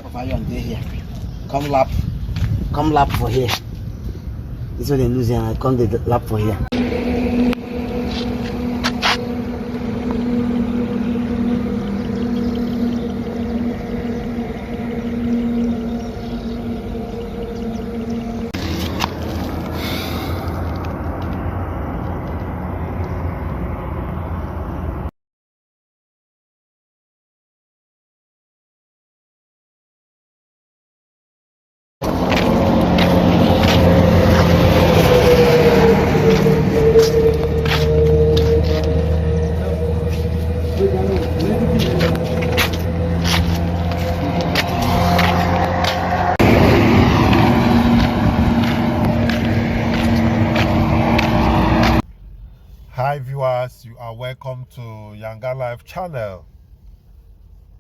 of iron dey here. Come lap for here. This way they lose here and I come the lap for here. Hi viewers, you are welcome to Yanga Life channel.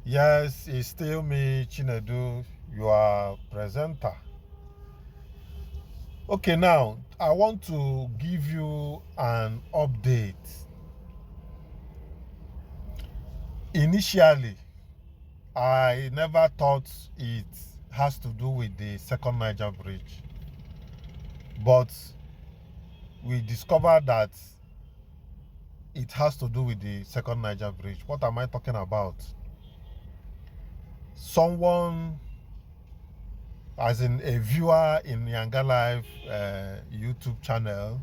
Yes, it's still me, Chinedu, your presenter. Okay, now I want to give you an update. Initially, I never thought it has to do with the second Niger Bridge, but we discovered that it has to do with the second Niger Bridge. What am I talking about? Someone, as in a viewer in Yanga Life YouTube channel,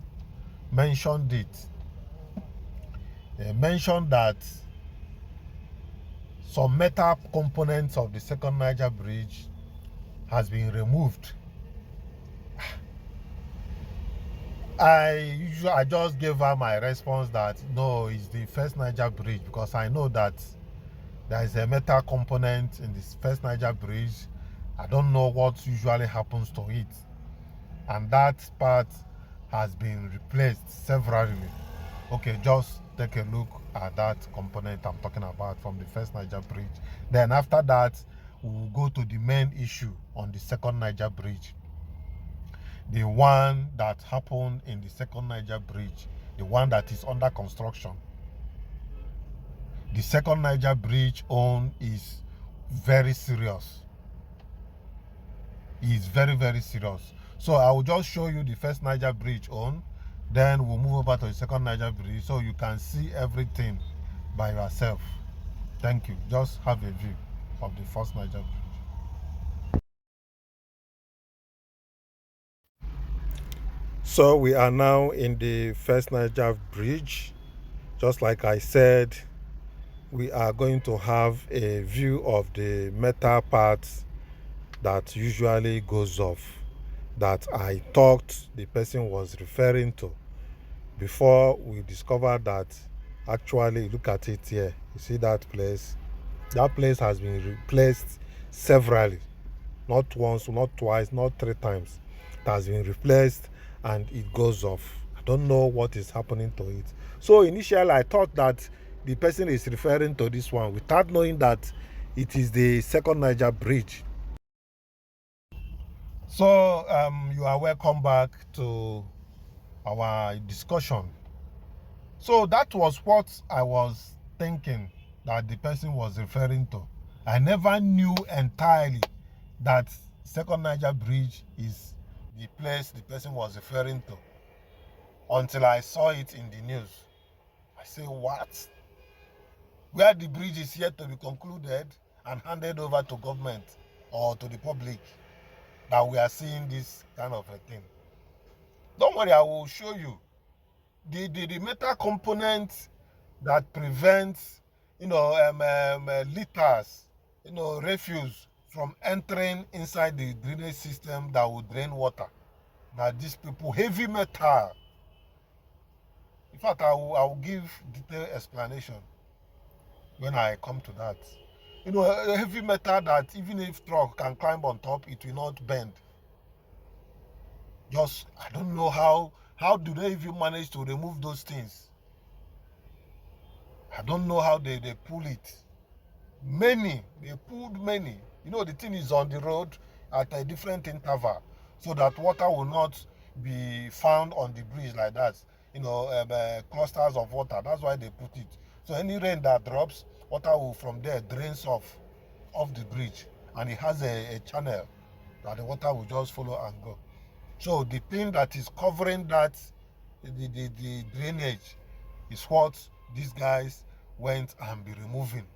mentioned it. They mentioned that some metal components of the second Niger Bridge has been removed. I just gave her my response that no, it's the first Niger Bridge, because I know that there is a metal component in this first Niger Bridge. I don't know what usually happens to it, and that part has been replaced severally. Okay, just take a look at that component I'm talking about from the first Niger Bridge. Then after that, we will go to the main issue on the second Niger Bridge. The one that happened in the second Niger Bridge, the one that is under construction. The second Niger Bridge own is very serious. It's very, very serious. So I will just show you the first Niger Bridge own, then we'll move over to the second Niger Bridge so you can see everything by yourself. Thank you. Just have a view of the first Niger Bridge. So we are now in the first Niger Bridge. Just like I said, we are going to have a view of the metal parts that usually goes off, that I thought the person was referring to, before we discovered that actually, look at it here. You see that place? That place has been replaced severally. Not once, not twice, not 3 times. It has been replaced and it goes off. I don't know what is happening to it. So initially I thought that the person is referring to this one without knowing that it is the second Niger Bridge. So you are welcome back to our discussion. So that was what I was thinking that the person was referring to. I never knew entirely that second Niger Bridge is the place the person was referring to until I saw it in the news. I say, what? Where the bridge is yet to be concluded and handed over to government or to the public, that we are seeing this kind of a thing. Don't worry, I will show you. The metal component that prevents, litters, refuse from entering inside the drainage system that will drain water. That these people, heavy metal. In fact, I will give detailed explanation when I come to that. A heavy metal that even if truck can climb on top, it will not bend. Just, I don't know how do they even manage to remove those things. I don't know how they pull it. They pulled many. The thing is on the road at a different interval, so that water will not be found on the bridge like that. Clusters of water. That's why they put it. So any rain that drops, water will from there drains off the bridge. and it has a channel that the water will just follow and go. So the thing that is covering that, the drainage, is what these guys went and be removing.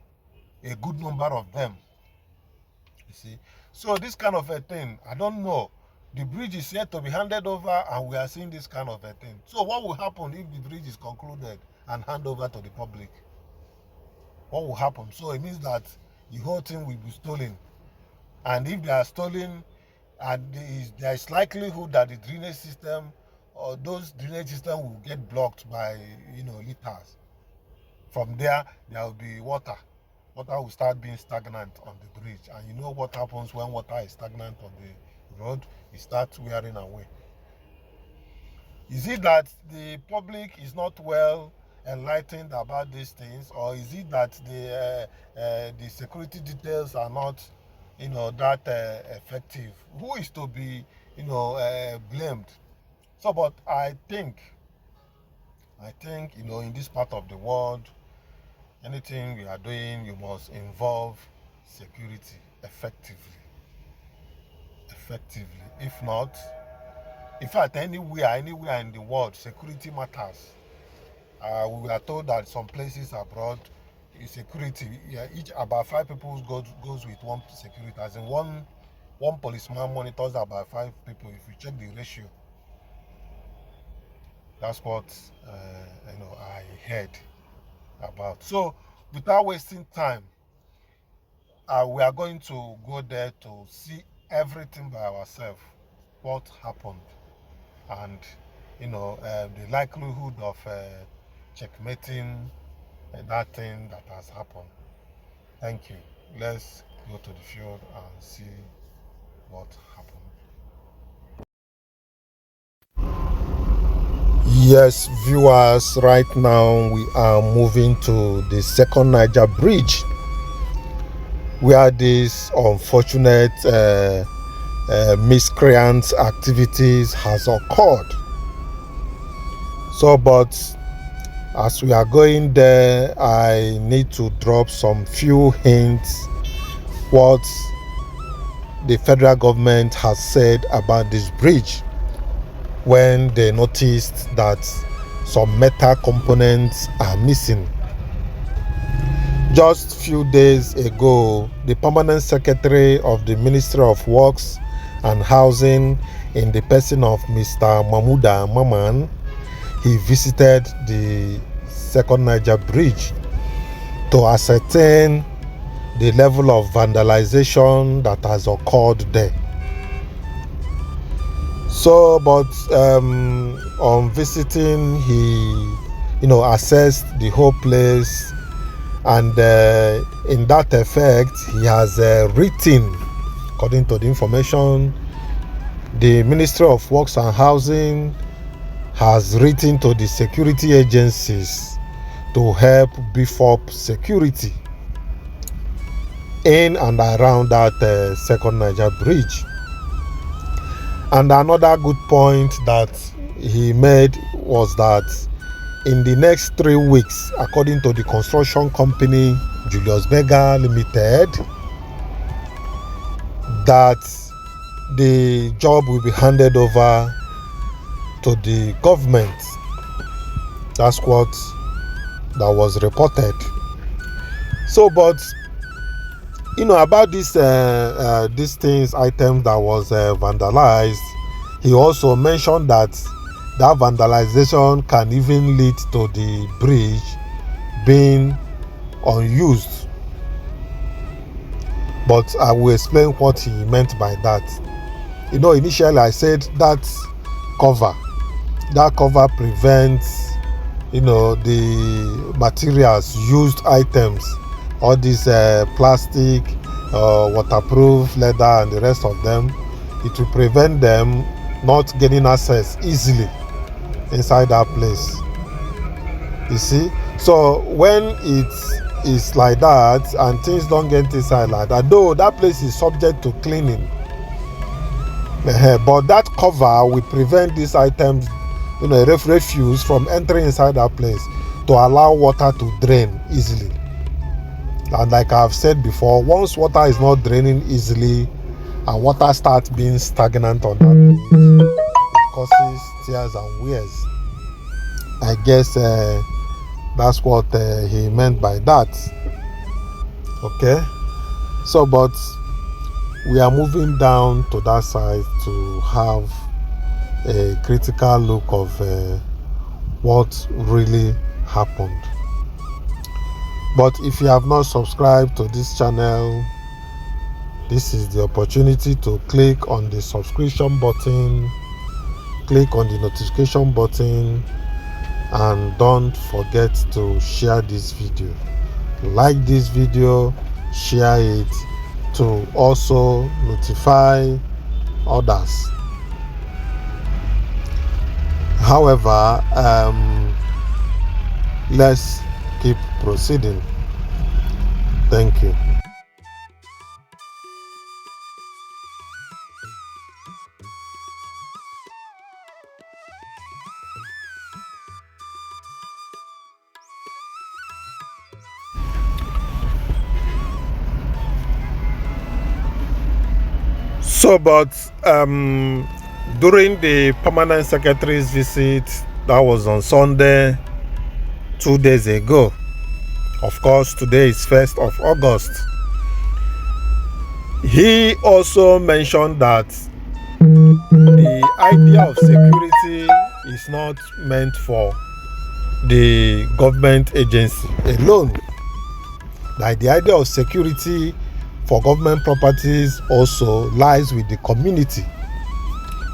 A good number of them. You see, so this kind of a thing, I don't know. The bridge is yet to be handed over, and we are seeing this kind of a thing. So what will happen if the bridge is concluded and handed over to the public? What will happen? So it means that the whole thing will be stolen. And if they are stolen, and there is likelihood that the drainage system or those drainage system will get blocked by litters. From there will be water. Water will start being stagnant on the bridge, and you know what happens when water is stagnant on the road? It starts wearing away. Is it that the public is not well enlightened about these things, or is it that the security details are not that effective? Who is to be blamed? So, but I think in this part of the world, anything we are doing, you must involve security effectively. If not, in fact, anywhere in the world, security matters. We were told that some places abroad, security, each about 5 people goes with one security. As in one policeman monitors about 5 people. If you check the ratio, that's what I heard about. So, without wasting time, we are going to go there to see everything by ourselves, what happened, and the likelihood of checkmating that thing that has happened. Thank you. Let's go to the field and see what happened. Yes, viewers, right now we are moving to the second Niger Bridge, where this unfortunate miscreant activities has occurred. So, but as we are going there, I need to drop some few hints what the federal government has said about this bridge when they noticed that some metal components are missing. Just few days ago, the permanent secretary of the Ministry of Works and Housing, in the person of Mr. Mahmouda Maman, he visited the second Niger Bridge to ascertain the level of vandalization that has occurred there. So, but on visiting, he, assessed the whole place, and in that effect, he has written, according to the information, the Ministry of Works and Housing has written to the security agencies to help beef up security in and around that second Niger Bridge. And another good point that he made was that in the next 3 weeks, according to the construction company Julius Berger Limited, that the job will be handed over to the government. That's what that was reported. So, but about these things, items that was vandalized, he also mentioned that vandalization can even lead to the bridge being unused. But I will explain what he meant by that. Initially I said that cover prevents the materials, used items, all these plastic, waterproof, leather, and the rest of them. It will prevent them not gaining access easily inside that place. You see, so when it is like that and things don't get inside like that, though that place is subject to cleaning, but that cover will prevent these items, refuse from entering inside that place to allow water to drain easily. And like I've said before, once water is not draining easily and water starts being stagnant on that place, it causes tears and wears. I guess that's what he meant by that. Okay, so but we are moving down to that side to have a critical look of what really happened. But if you have not subscribed to this channel, this is the opportunity to click on the subscription button, click on the notification button, and don't forget to share this video. Like this video, share it to also notify others. However, let's keep proceeding. Thank you. So, but during the permanent secretary's visit, that was on Sunday, 2 days ago. Of course, today is 1st of August. He also mentioned that the idea of security is not meant for the government agency alone. Like the idea of security for government properties also lies with the community.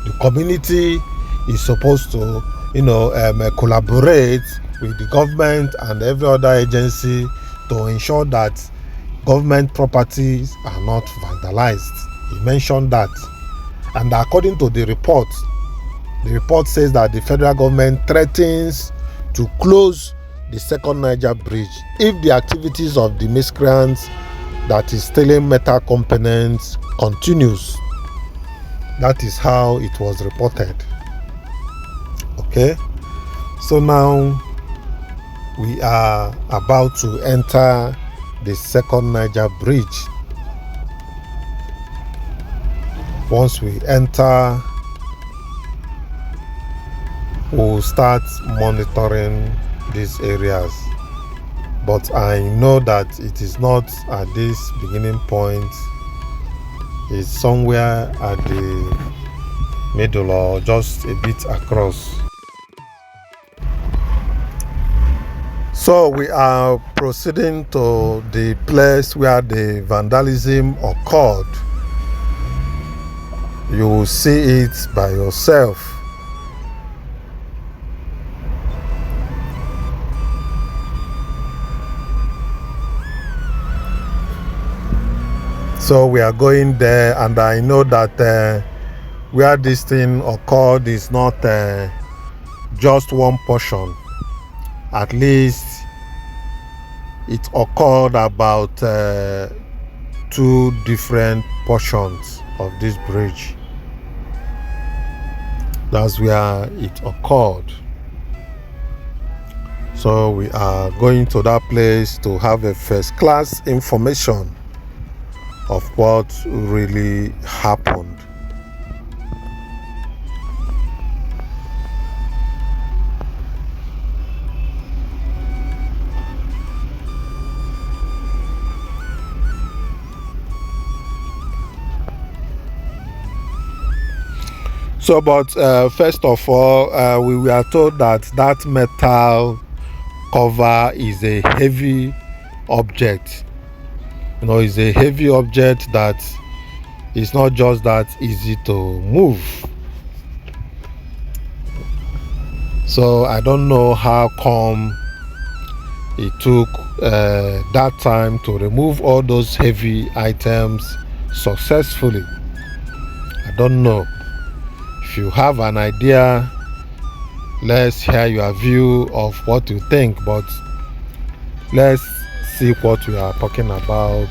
The community is supposed to, collaborate with the government and every other agency to ensure that government properties are not vandalized. He mentioned that. And according to the report says that the federal government threatens to close the second Niger Bridge if the activities of the miscreants that is stealing metal components continues. That is how it was reported. Okay, so now we are about to enter the second Niger Bridge. Once we enter, we'll start monitoring these areas. But I know that it is not at this beginning point. It's somewhere at the middle or just a bit across. So we are proceeding to the place where the vandalism occurred. You will see it by yourself. So we are going there, and I know that where this thing occurred is not just one portion. At least it occurred about 2 different portions of this bridge. That's where it occurred. So we are going to that place to have a first class information of what really happened. So, but first of all, we were told that that metal cover is a heavy object. It's a heavy object that is not just that easy to move. So I don't know how come it took that time to remove all those heavy items successfully. I don't know. If you have an idea, let's hear your view of what you think, but let's see what we are talking about.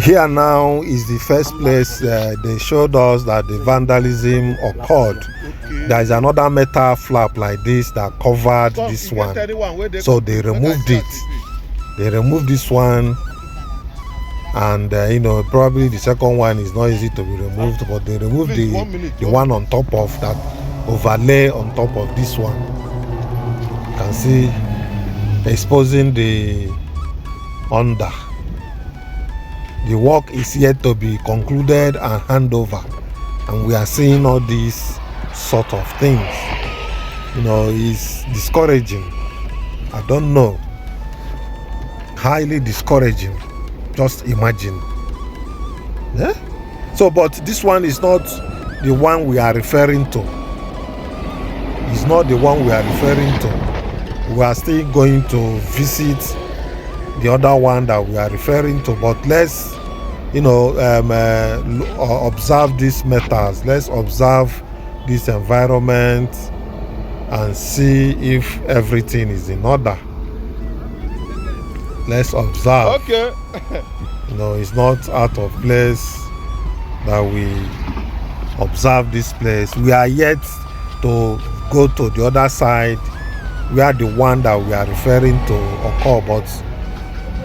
Here now is the first place they showed us that the vandalism occurred. There is another metal flap like this that covered this one, so they removed it. They removed this one, and probably the second one is not easy to be removed, but they removed the one on top of that, overlay on top of this one. You can see exposing the under. The work is yet to be concluded and hand over, and we are seeing all these sort of things. It's discouraging. I don't know, highly discouraging. Just imagine. Yeah? So, but this one is not the one we are referring to. It's not the one we are referring to. We are still going to visit the other one that we are referring to, but let's observe these metals. Let's observe this environment and see if everything is in order. Let's observe. Okay. It's not out of place that we observe this place. We are yet to go to the other side where the one that we are referring to occur, but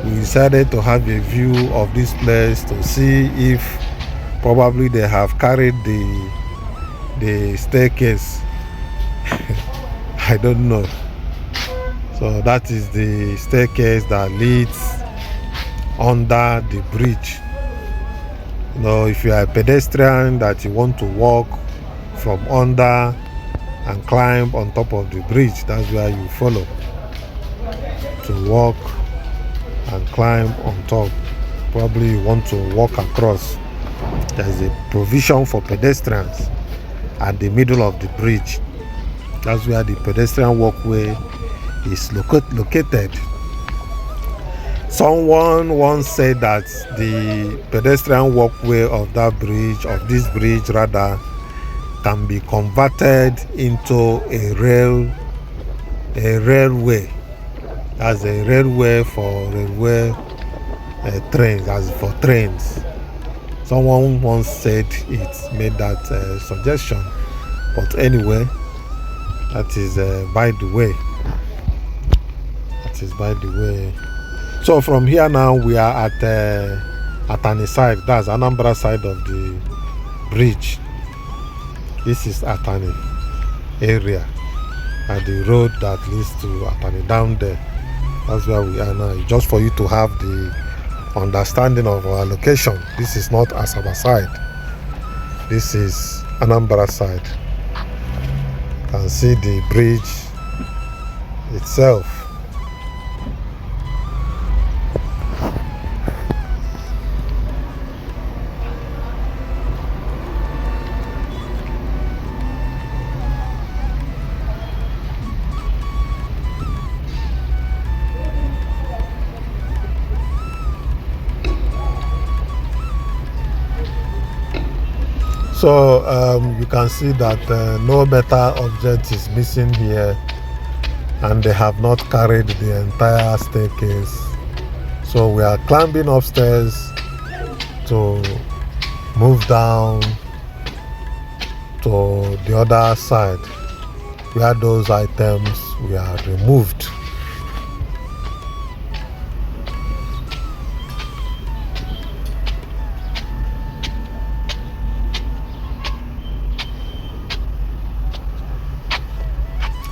we decided to have a view of this place to see if probably they have carried the staircase. I don't know. So that is the staircase that leads under the bridge. If you are a pedestrian that you want to walk from under and climb on top of the bridge, that's where you follow to walk and climb on top. Probably you want to walk across. There is a provision for pedestrians at the middle of the bridge. That's where the pedestrian walkway is located. Someone once said that the pedestrian walkway of this bridge rather, can be converted into a railway. As a railway for railway trains, as for trains. Someone once said it, made that suggestion. But anyway, that is by the way. That is by the way. So from here now, we are at Atani side. That's Anambra side of the bridge. This is Atani area, and the road that leads to Atani down there. That's where we are now. Just for you to have the understanding of our location. This is not Asaba side. This is Anambra side. You can see the bridge itself. So you can see that no metal object is missing here, and they have not carried the entire staircase. So we are climbing upstairs to move down to the other side where those items were removed.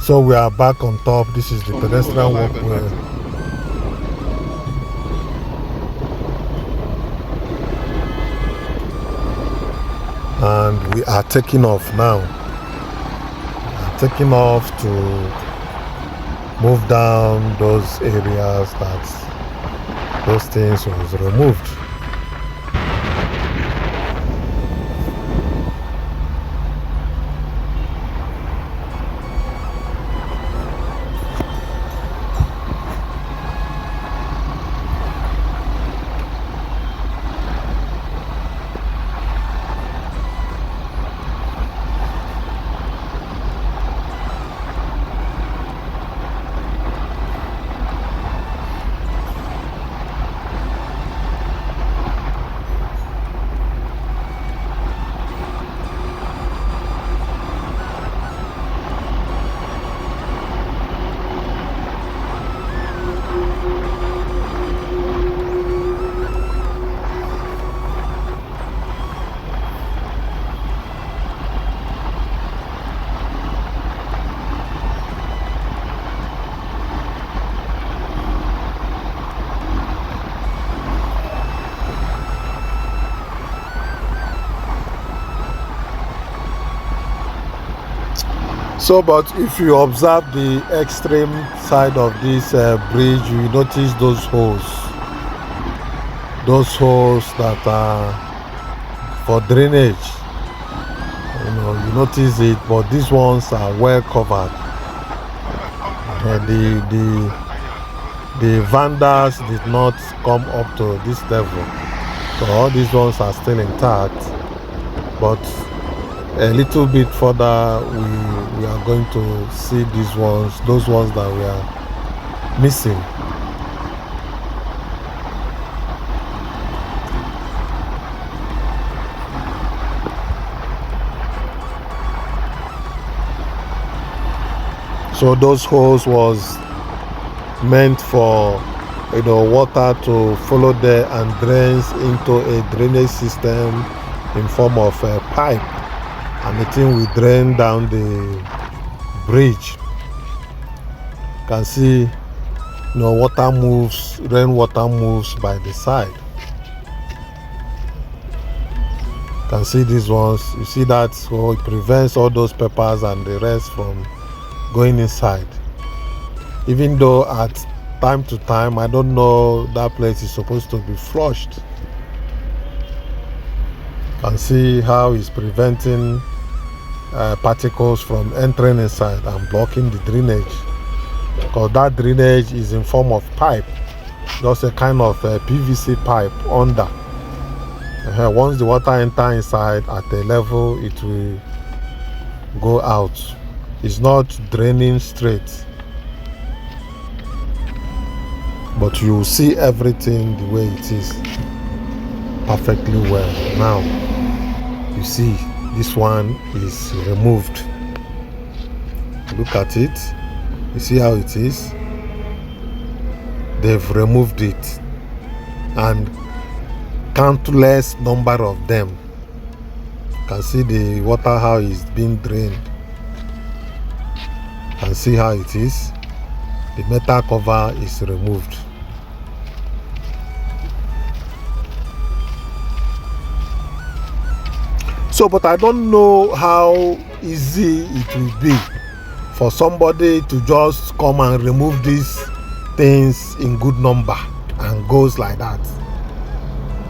So we are back on top. This is the pedestrian walkway. And we are taking off now. We are taking off to move down those areas that those things was removed. So, but if you observe the extreme side of this bridge, you notice those holes that are for drainage. You know, you notice it, but these ones are well covered. And the vandals did not come up to this level, so all these ones are still intact. But a little bit further, we are going to see these ones, those ones that we are missing. So those holes was meant for, you know, water to follow there and drains into a drainage system in form of a pipe, and the thing will drain down the bridge. You can see, you know, water moves, rainwater moves by the side. You can see these ones, you see that, so it prevents all those peppers and the rest from going inside. Even though at time to time, I don't know, that place is supposed to be flushed. You can see how it's preventing particles from entering inside and blocking the drainage, because that drainage is in form of pipe, just a kind of PVC pipe under. Once the water enter inside at a level, it will go out. It's not draining straight, but you see everything the way it is perfectly well. Now you see this one is removed. Look at it, you see how it is. They've removed it, and countless number of them. You can see the water, how it's being drained. You can see how it is. The metal cover is removed. So, but I don't know how easy it will be for somebody to just come and remove these things in good number and goes like that.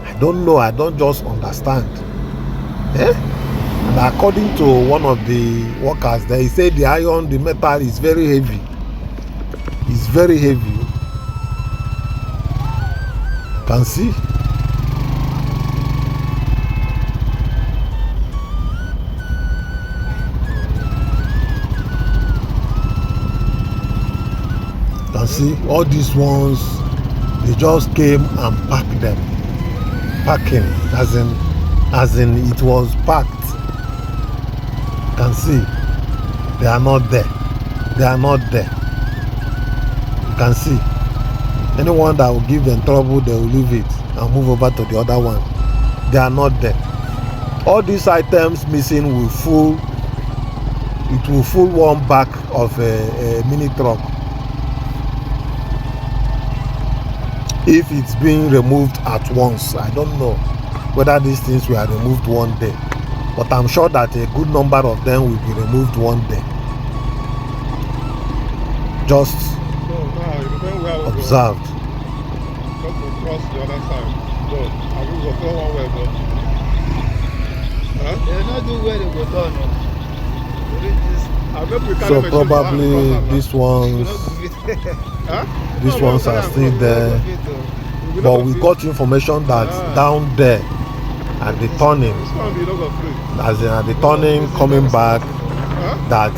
I don't know, I don't just understand. And according to one of the workers, they said the iron, the metal is very heavy. It's very heavy. You can see. You can see all these ones, they just came and packed them. Packing, as in it was packed. You can see they are not there. They are not there. You can see anyone that will give them trouble, they will leave it and move over to the other one. They are not there. All these items missing will full one back of a mini truck if it's being removed at once. I don't know whether these things were removed one day, but I'm sure that a good number of them will be removed one day. Just observed. Cross the other side. So, I will go one way, but they not do where they go down. So probably these ones are still there, but we got information that down there at the turning, as in at the turning coming back, that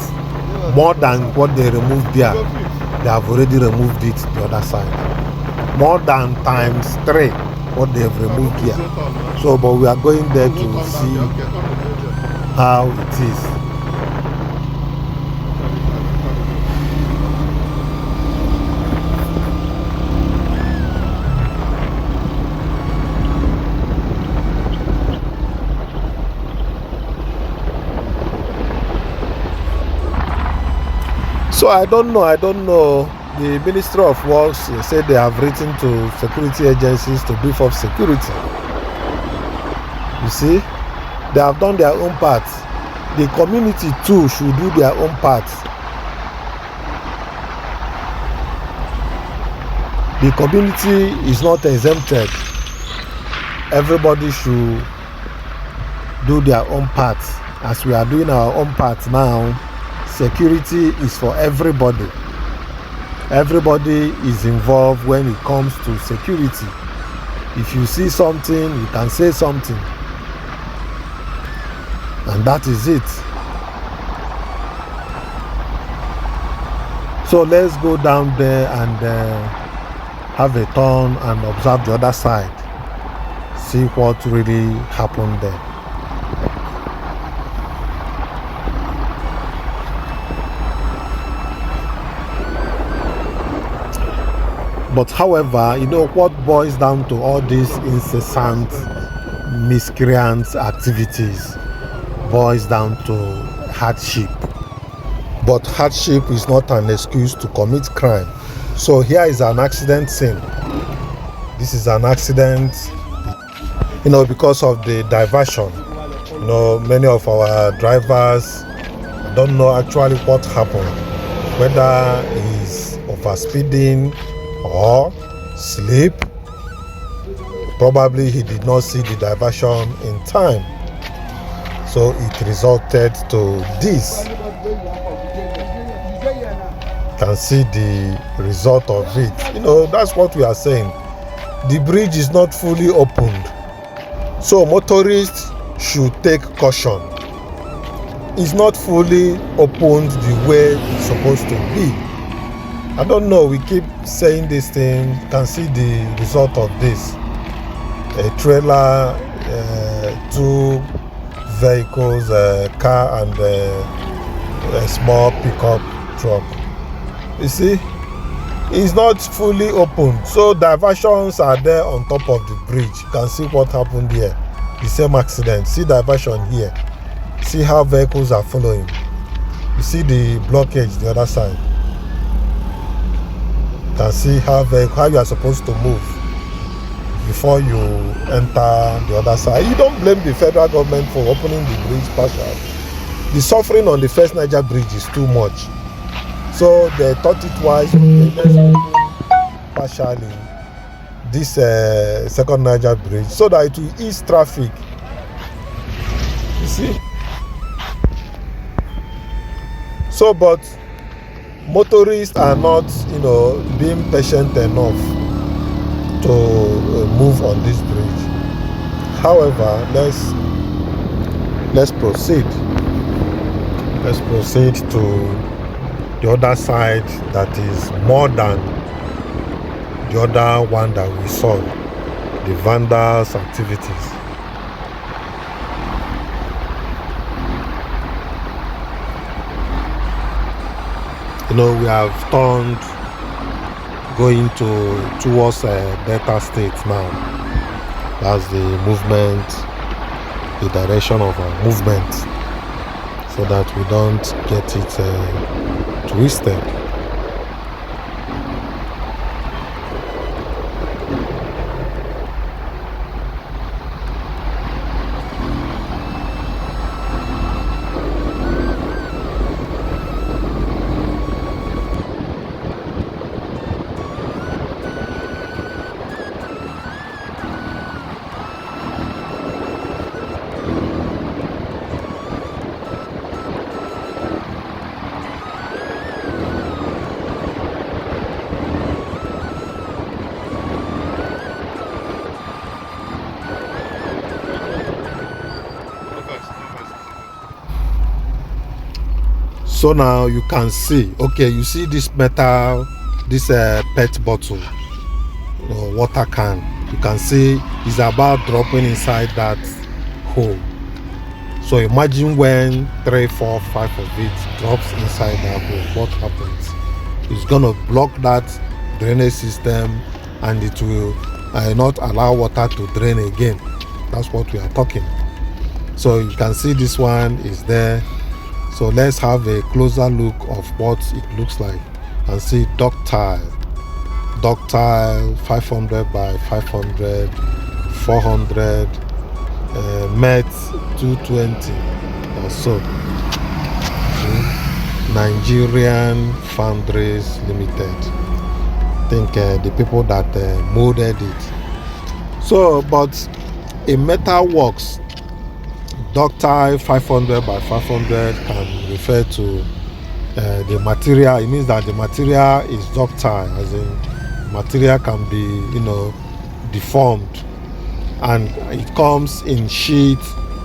more than what they removed there, they have already removed it the other side. More than times 3 what they have removed here. So, but we are going there to see how it is. So I don't know. The Ministry of Works said they have written to security agencies to beef up security. You see, they have done their own part. the community too should do their own part. The community is not exempted. Everybody should do their own part. As we are doing our own part now, security is for everybody. Everybody is involved when it comes to security. If you see something, you can say something. And that is it. So let's go down there and have a turn and observe the other side. See what really happened there. But however, you know what boils down to all these incessant miscreant activities boils down to hardship. But hardship is not an excuse to commit crime. So here is an accident scene. This is an accident, because of the diversion. Many of our drivers don't know actually what happened, whether he's overspeeding or sleep. Probably he did not see the diversion in time, so it resulted to this. You can see the result of it. That's what we are saying. The bridge is not fully opened, so motorists should take caution. It's not fully opened the way it's supposed to be. I don't know, we keep saying this thing. You can see the result of this. A trailer, two vehicles, a car and a small pickup truck. You see, it's not fully open, so diversions are there on top of the bridge. You can see what happened here. The same accident. See diversion here. See how vehicles are following. You see the blockage the other side. You can see how you are supposed to move before you enter the other side. You don't blame the federal government for opening the bridge partially. The suffering on the first Niger Bridge is too much. So they thought it wise, let's open partially this second Niger Bridge so that it will ease traffic. You see? So, but motorists are not, being patient enough to move on this bridge. However, let's proceed. Let's proceed to the other side that is more than the other one that we saw, the Vandals activities. We have turned going towards Delta State now. That's the movement, the direction of our movement, so that we don't get it twisted. So now you can see, you see this metal, this pet bottle, water can. You can see it's about dropping inside that hole. So imagine when 3, 4, 5 of it drops inside that hole, what happens? It's gonna block that drainage system and it will not allow water to drain again. That's what we are talking. So you can see this one is there. So let's have a closer look of what it looks like and see ductile 500 by 500, 400, met 220. So Nigerian Foundries Limited. I think the people that molded it. So, but in metal works, ductile 500 by 500 can refer to the material. It means that the material is ductile, as in material can be, deformed, and it comes in sheet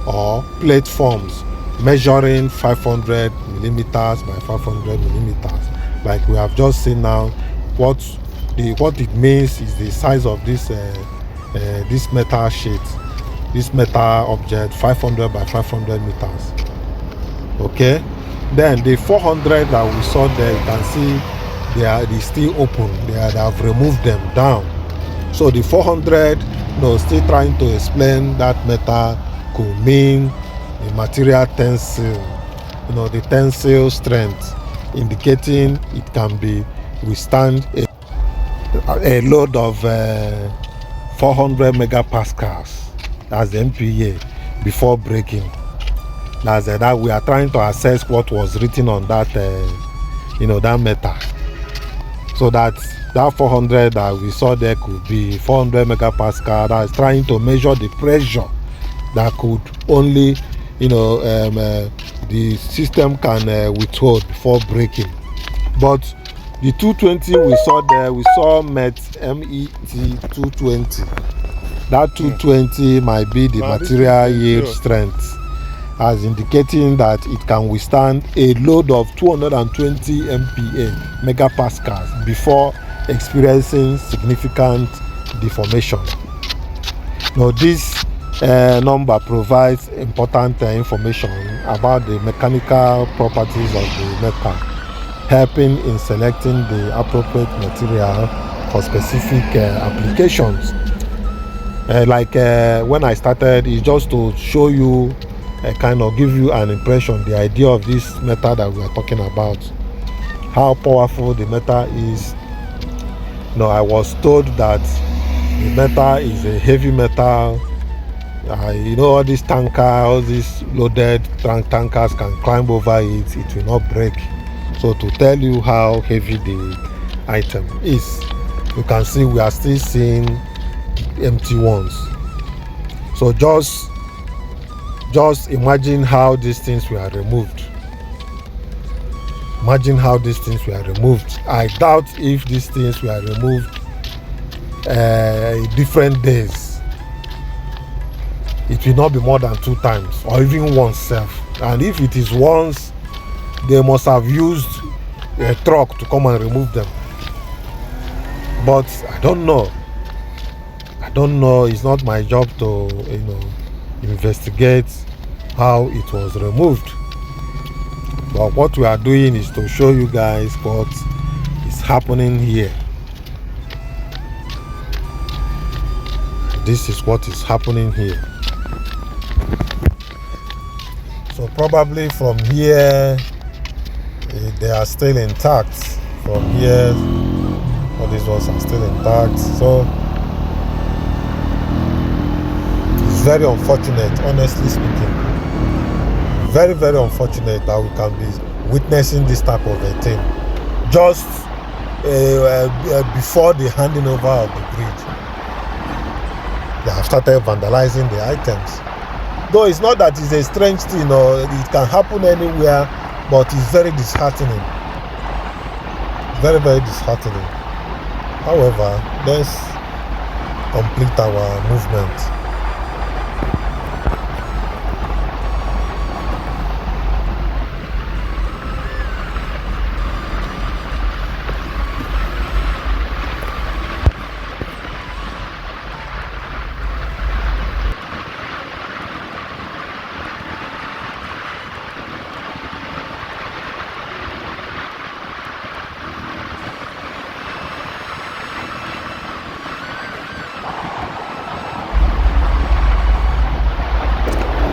or plate forms measuring 500 millimeters by 500 millimeters. Like we have just seen now, what it means is the size of this metal sheet, this metal object, 500 by 500 meters. Okay, then the 400 that we saw there, you can see they still open. They have removed them down. So the 400, still trying to explain that metal could mean the material tensile, the tensile strength, indicating it can be withstand a load of 400 megapascals, that's the MPa, before breaking. That's that we are trying to assess what was written on that, that metal. So that 400 that we saw there could be 400 megapascal. That is trying to measure the pressure that could only, the system can withhold before breaking. But the 220 we saw there, we saw MET 220. That 220 might be the material yield strength, as indicating that it can withstand a load of 220 MPa, megapascals, before experiencing significant deformation. Now, this number provides important information about the mechanical properties of the metal, helping in selecting the appropriate material for specific applications. When I started, it's just to show you, kind of give you an impression, the idea of this metal that we are talking about, how powerful the metal is. I was told that the metal is a heavy metal. All these tankers, all these loaded tankers can climb over it, it will not break. So to tell you how heavy the item is, you can see we are still seeing empty ones. So just imagine how these things were removed. Imagine how these things were removed. I doubt if these things were removed different days. It will not be more than 2 times, or even once self. And if it is once, they must have used a truck to come and remove them. But I don't know. It's not my job to investigate how it was removed. But what we are doing is to show you guys what is happening here. This is what is happening here. So probably from here, they are still intact. From here, all these ones are still intact. So it's very unfortunate, honestly speaking. Very, very unfortunate that we can be witnessing this type of a thing just before the handing over of the bridge. They have started vandalizing the items. Though it's not that it's a strange thing, or it can happen anywhere, but it's very disheartening. Very, very disheartening. However, let's complete our movement.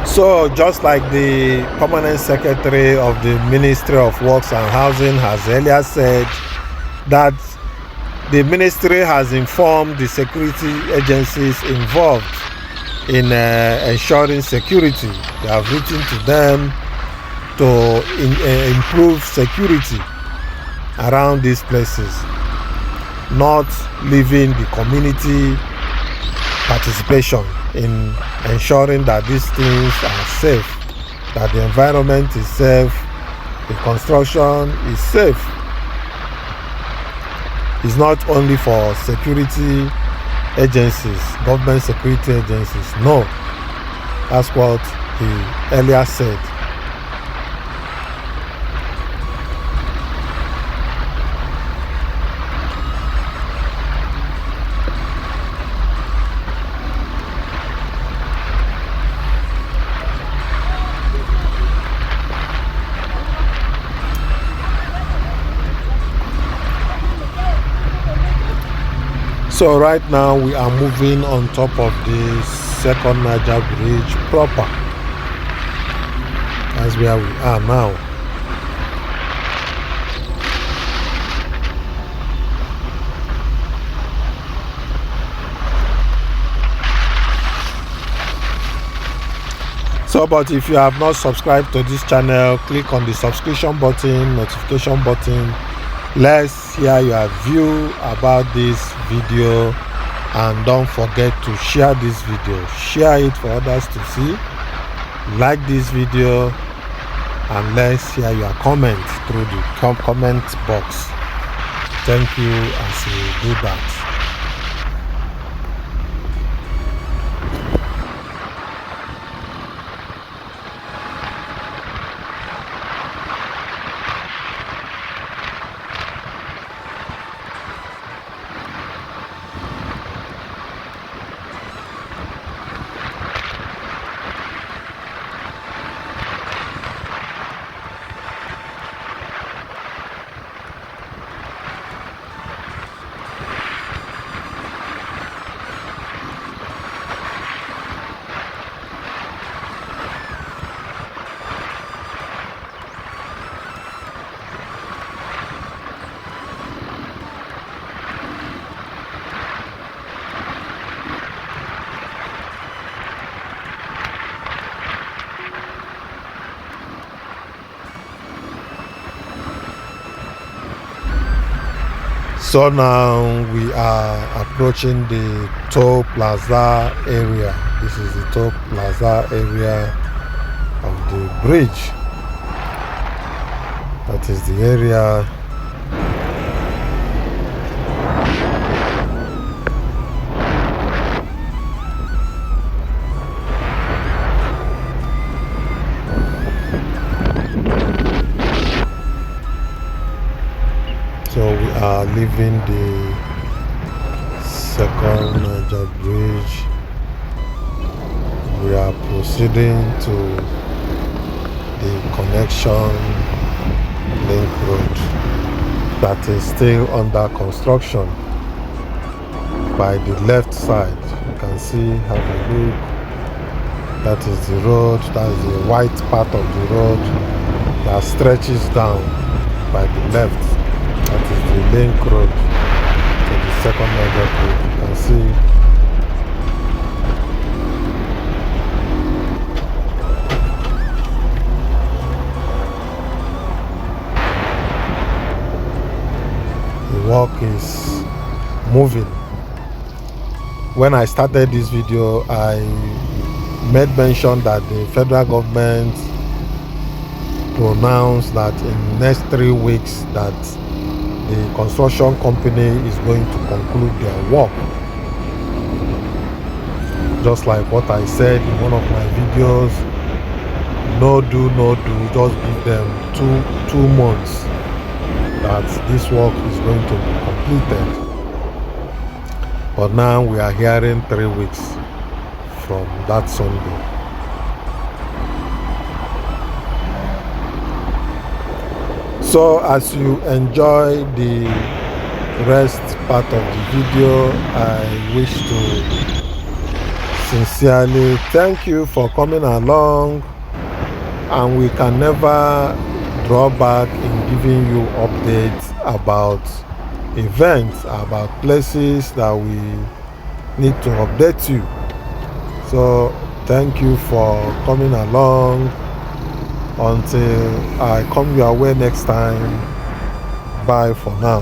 So just like the permanent secretary of the Ministry of Works and Housing has earlier said, that the ministry has informed the security agencies involved in ensuring security. They have written to them to improve security around these places, not leaving the community participation in ensuring that these things are safe, that the environment is safe, the construction is safe. It's not only for security agencies, government security agencies. No, that's what he earlier said. So right now we are moving on top of the second Niger Bridge proper. That's where we are now. So, but if you have not subscribed to this channel, click on the subscription button, notification button. Let's hear your view about this video, and don't forget to share this video. Share it for others to see. Like this video, and let's hear your comments through the comment box. Thank you as you do that. So now we are approaching the toll plaza area. This is the toll plaza area of the bridge. That is the area so we are leaving the second Niger Bridge. We are proceeding to the connection link road that is still under construction. By the left side, you can see, have a look. That is the road, that is the white part of the road that stretches down by the left. That is the link road to the second Niger Bridge. You can see the work is moving. When I started this video, I made mention that the federal government pronounced that in the next 3 weeks that the construction company is going to conclude their work. Just like what I said in one of my videos, no do, just give them two months that this work is going to be completed. But now we are hearing 3 weeks from that Sunday. So as you enjoy the rest part of the video, I wish to sincerely thank you for coming along, and we can never draw back in giving you updates about events, about places that we need to update you. So thank you for coming along. Until I come your way next time, bye for now.